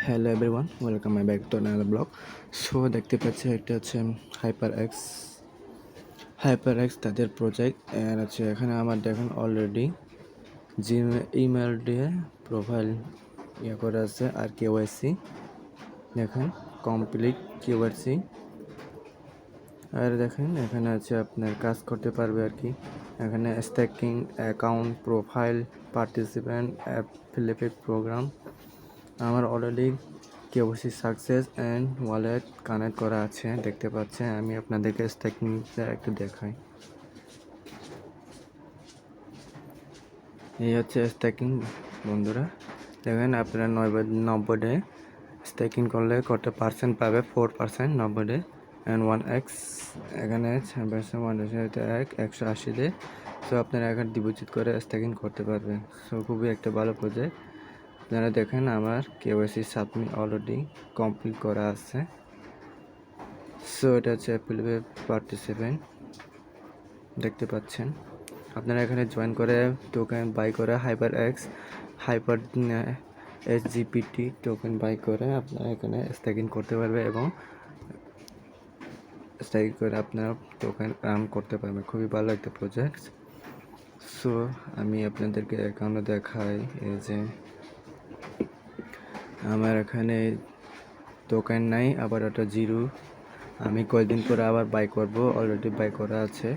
Hello everyone, welcome my back to another blog. So দেখতে পাচ্ছি একটা হচ্ছে হাইপার এক্স তাদের প্রজেক্ট এর আছে। এখানে আমার দেখুন অলরেডি ইমেল দিয়ে প্রোফাইল করে আছে আর কেওয়াইসি দেখেন কমপ্লিট কেওয়াইসি। আর দেখেন এখানে আছে আপনার কাজ করতে পারবে আর কি। এখানে staking account profile participant affiliated program. আমার already KYC success and wallet connect করা আছে দেখতে পাচ্ছেন। আমি আপনাদেরকে স্ট্যাকিংটা একটু দেখাই। এই হচ্ছে স্ট্যাকিং বন্ধুরা। দেখেন আপনারা 90 ডে স্ট্যাকিং করলে কত পার্সেন্ট পাবে? 4%। 90 ডে অ্যান্ড 1x এখানে 180 ডে। সো আপনারা এখন ডিপোজিট করে স্ট্যাকিং করতে পারবেন। সো খুবই একটা ভালো প্রজেক্ট। আপনারা দেখেন আমার কেওয়াইসি সাবমিট অলরেডি কমপ্লিট করা আছে। সো এটা হচ্ছে অ্যাফিলিয়েটেড পার্টিসিপেন্ট দেখতে পাচ্ছেন। আপনারা এখানে জয়েন করে টোকেন বাই করে হাইপার SGPT টোকেন বাই করে আপনারা এখানে স্ট্যাকিং করতে পারবে এবং স্ট্যাকিং করে আপনারা টোকেন আর্ন করতে পারবেন। খুবই ভালো একটা প্রজেক্ট। সো আমি আপনাদেরকে অ্যাকাউন্টে দেখাই। এই যে আমার এখানে টোকেন নাই, আবার ওটা জিরো। আমি কয়েকদিন পরে আবার বাই করব, অলরেডি বাই করা আছে।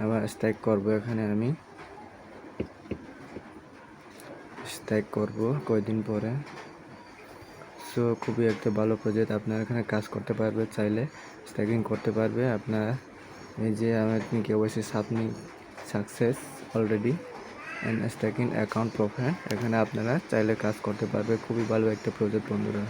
আবার স্ট্যাক করব, এখানে আমি স্ট্যাক করব কয়েকদিন পরে। সো খুবই একটা ভালো প্রজেক্ট। আপনারা এখানে কাজ করতে পারবে, চাইলে স্ট্যাকিং করতে পারবে। আপনারা এই যে আমার KYC submit success already and stacking account profile, এখানে আপনারা চাইলে কাজ করতে পারবে। খুবই ভালো একটা প্রজেক্ট বন্ধুরা।